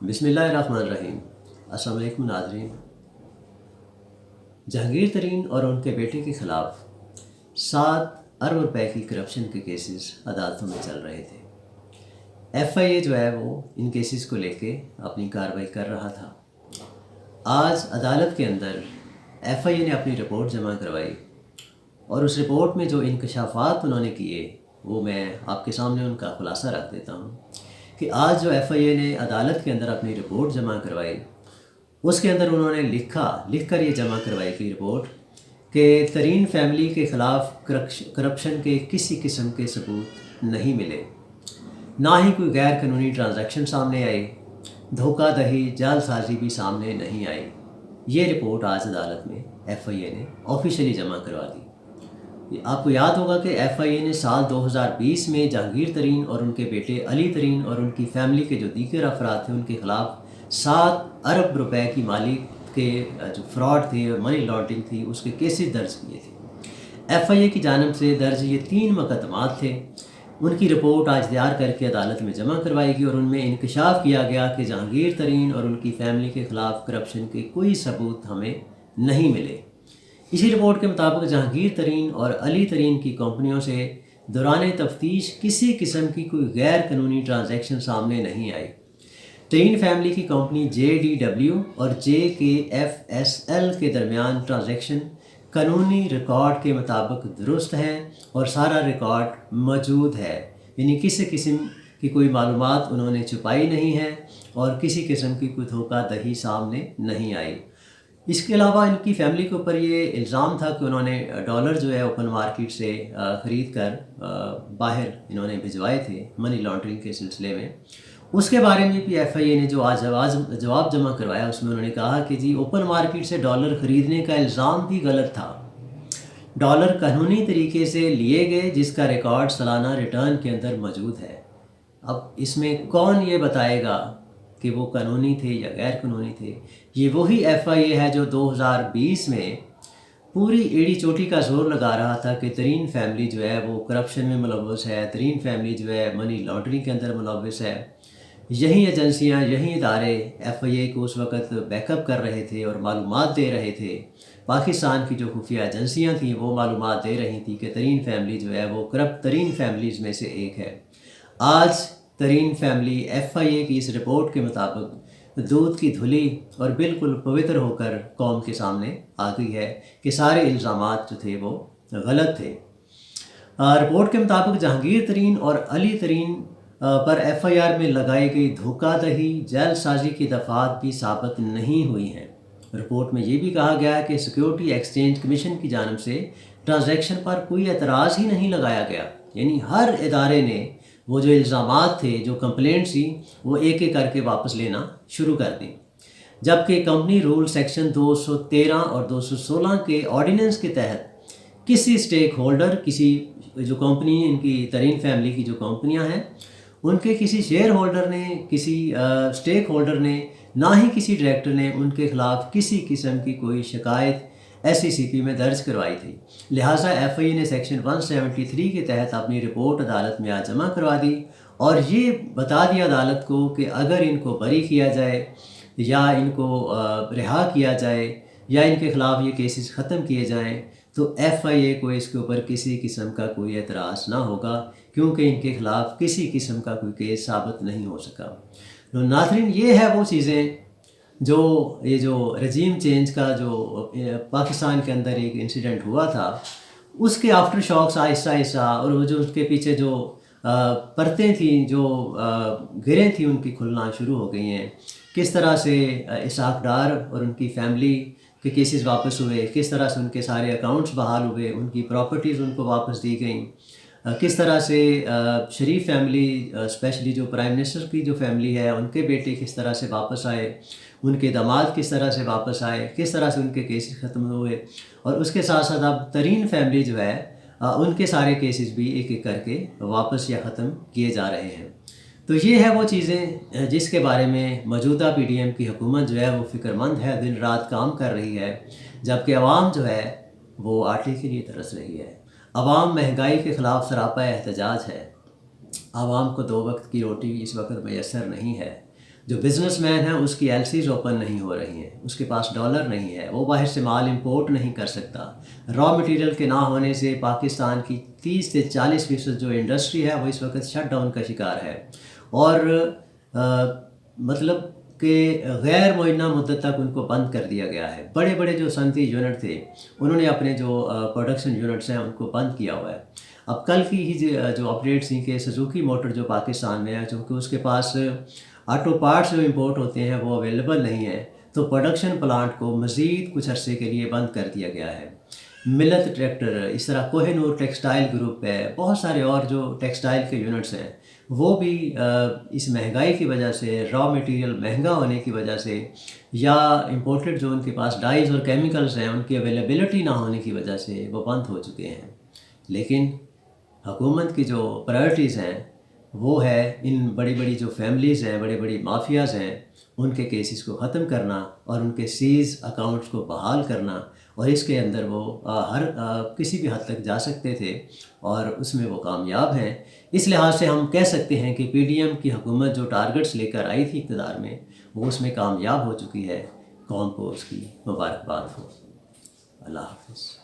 बिस्मिल्लाहिर्रहमानिर्रहीम। अस्सलाम वालेकुम नाज़रीन। जहांगीर तरीन और उनके बेटे के ख़िलाफ़ 7 अरब रुपए की करप्शन के केसेस अदालतों में चल रहे थे। FIA जो है वो इन केसेस को लेके अपनी कार्रवाई कर रहा था। आज अदालत के अंदर FIA ने अपनी रिपोर्ट जमा करवाई और उस रिपोर्ट में जो इंकशाफात उन्होंने किए वो मैं आपके सामने उनका खुलासा रख देता हूँ कि आज जो FIA ने अदालत के अंदर अपनी रिपोर्ट जमा करवाई उसके अंदर उन्होंने लिख कर ये जमा करवाई कि रिपोर्ट कि तरीन फैमिली के ख़िलाफ़ करप्शन के किसी किस्म के सबूत नहीं मिले, ना ही कोई गैर कानूनी ट्रांजैक्शन सामने आए, धोखाधड़ी जालसाजी भी सामने नहीं आई। ये रिपोर्ट आज अदालत में FIA ने ऑफिशियली जमा करवा दी। आपको याद होगा कि FIA ने साल 2020 में जहांगीर तरीन और उनके बेटे अली तरीन और उनकी फैमिली के जो दीगर अफराद थे उनके ख़िलाफ़ 7 अरब रुपए की माली के जो फ्रॉड थे और मनी लॉन्ड्रिंग थी उसके केसेस दर्ज किए थे। FIA की जानिब से दर्ज ये 3 मुकदमात थे। उनकी रिपोर्ट आज तैयार करके अदालत में जमा करवाएगी और उनमें इंकशाफ किया गया कि जहांगीर तरीन और उनकी फैमिली के ख़िलाफ़ करप्शन के कोई सबूत हमें नहीं मिले। इसी रिपोर्ट के मुताबिक जहांगीर तरीन और अली तरीन की कंपनियों से दौरान तफ्तीश किसी किस्म की कोई गैर कानूनी ट्रांजैक्शन सामने नहीं आई। तरीन फैमिली की कंपनी JDW और JKFSL के दरमियान ट्रांजैक्शन कानूनी रिकॉर्ड के मुताबिक दुरुस्त है और सारा रिकॉर्ड मौजूद है, यानी किसी किस्म की कोई मालूमात उन्होंने छुपाई नहीं है और किसी किस्म की कोई धोखाधड़ी सामने नहीं आई। इसके अलावा इनकी फैमिली के ऊपर ये इल्ज़ाम था कि उन्होंने डॉलर जो है ओपन मार्केट से ख़रीद कर बाहर इन्होंने भिजवाए थे मनी लॉन्ड्रिंग के सिलसिले में। उसके बारे में भी FIA ने जो आज जवाब जमा करवाया उसमें उन्होंने कहा कि जी ओपन मार्केट से डॉलर ख़रीदने का इल्ज़ाम भी गलत था। डॉलर कानूनी तरीके से लिए गए जिसका रिकॉर्ड सालाना रिटर्न के अंदर मौजूद है। अब इसमें कौन ये बताएगा कि वो कानूनी थे या गैर कानूनी थे? ये वही FIA है जो 2020 में पूरी एड़ी चोटी का जोर लगा रहा था कि तरीन फैमिली जो है वो करप्शन में मुलव्वस है, तरीन फैमिली जो है मनी लॉन्ड्रिंग के अंदर मुलव्वस है। यही एजेंसियां, यही इदारे FIA को उस वक़्त बैकअप कर रहे थे और मालूमात दे रहे थे। पाकिस्तान की जो खुफिया एजेंसियां थीं वो मालूमात दे रही थी कि तरीन फैमिली जो है वो करप्ट तरीन फैमिलीज़ में से एक है। आज तरीन फैमिली FIA की इस रिपोर्ट के मुताबिक दूध की धुली और बिल्कुल पवित्र होकर कौम के सामने आ गई है कि सारे इल्ज़ामात जो थे वो गलत थे। रिपोर्ट के मुताबिक जहांगीर तरीन और अली तरीन पर FIR में लगाई गई धोखाधड़ी जालसाजी की दफ़ात भी साबित नहीं हुई हैं। रिपोर्ट में ये भी कहा गया है कि सिक्योरिटी एक्सचेंज कमीशन की जानिब से ट्रांजैक्शन पर कोई एतराज़ ही नहीं लगाया गया, यानी हर इदारे ने वो जो इल्ज़ामात थे, जो कंप्लेंट्स थी, वो एक एक करके वापस लेना शुरू कर दी। जबकि कंपनी रूल सेक्शन 213 और 216 के ऑर्डिनेंस के तहत किसी स्टेक होल्डर, किसी जो कंपनी इनकी तरीन फैमिली की जो कंपनियां हैं उनके किसी शेयर होल्डर ने, किसी स्टेक होल्डर ने, ना ही किसी डायरेक्टर ने उनके ख़िलाफ़ किसी किस्म की कोई शिकायत SECP में दर्ज करवाई थी। लिहाजा FIA ने सेक्शन 173 के तहत अपनी रिपोर्ट अदालत में आज जमा करवा दी और ये बता दिया अदालत को कि अगर इनको बरी किया जाए या इनको रिहा किया जाए या इनके ख़िलाफ़ ये केसेस ख़त्म किए जाएं तो FIA को इसके ऊपर किसी किस्म का कोई एतराज़ ना होगा, क्योंकि इनके ख़िलाफ़ किसी किस्म का कोई केस साबित नहीं हो सका। तो नाज़रीन, ये है वो चीज़ें जो ये जो रजीम चेंज का जो पाकिस्तान के अंदर एक इंसिडेंट हुआ था उसके आफ्टर शॉक्स आहिस्ता आहिस्ता और वो जो उसके पीछे जो परतें थी, जो गिरें थी, उनकी खुलना शुरू हो गई हैं। किस तरह से इसहाक डार और उनकी फैमिली के केसेस वापस हुए, किस तरह से उनके सारे अकाउंट्स बहाल हुए, उनकी प्रॉपर्टीज़ उनको वापस दी गई, किस तरह से शरीफ फैमिली, स्पेशली जो प्राइम मिनिस्टर की जो फैमिली है उनके बेटे किस तरह से वापस आए, उनके दामाद किस तरह से वापस आए, किस तरह से उनके केसेस ख़त्म हुए और उसके साथ साथ अब तरीन फैमिली जो है उनके सारे केसेस भी एक एक करके वापस या ख़त्म किए जा रहे हैं। तो ये है वो चीज़ें जिसके बारे में मौजूदा PDM की हुकूमत जो है वो फ़िक्रमंद है, दिन रात काम कर रही है, जबकि आवाम जो है वो आटे के लिए तरस रही है। आवाम महंगाई के ख़िलाफ़ सरापा एहतजाज है। आवाम को 2 वक्त की रोटी इस वक्त मैसर नहीं है। जो बिजनेसमैन है उसकी एलसीज ओपन नहीं हो रही हैं, उसके पास डॉलर नहीं है, वो बाहर से माल इंपोर्ट नहीं कर सकता। रॉ मटेरियल के ना होने से पाकिस्तान की 30 से 40% जो इंडस्ट्री है वो इस वक्त शट डाउन का शिकार है। और मतलब कि गैर मुअय्यना मुद्दत तक उनको बंद कर दिया गया है। बड़े बड़े जो सनती यूनिट थे उन्होंने अपने जो प्रोडक्शन यूनिट्स हैं उनको बंद किया हुआ है। अब कल की ही जो अपडेट्स थी कि सुजुकी मोटर जो पाकिस्तान में है, चूँकि उसके पास ऑटो पार्ट्स जो इंपोर्ट होते हैं वो अवेलेबल नहीं है, तो प्रोडक्शन प्लांट को मज़ीद कुछ अरसे के लिए बंद कर दिया गया है। मिलत ट्रैक्टर, इस तरह कोहिनूर टेक्सटाइल ग्रुप है, बहुत सारे और जो टेक्सटाइल के यूनिट्स हैं वो भी इस महंगाई की वजह से, रॉ मटेरियल महंगा होने की वजह से, या इंपोर्टेड जो उनके पास डाइज और केमिकल्स हैं उनकी अवेलेबिलिटी ना होने की वजह से वो बंद हो चुके हैं। लेकिन हुकूमत की जो प्रायोरिटीज़ हैं वो है इन बड़ी बड़ी जो फैमिलीज़ हैं, बड़ी बड़ी माफियाज़ हैं, उनके केसेस को ख़त्म करना और उनके सीज़ अकाउंट्स को बहाल करना। और इसके अंदर वो किसी भी हद तक जा सकते थे और उसमें वो कामयाब हैं। इस लिहाज से हम कह सकते हैं कि पीडीएम की हुकूमत जो टारगेट्स लेकर आई थी इक़्तिदार में, वो उसमें कामयाब हो चुकी है। कौम को उसकी मुबारकबाद हो। अल्लाह हाफ़िज़।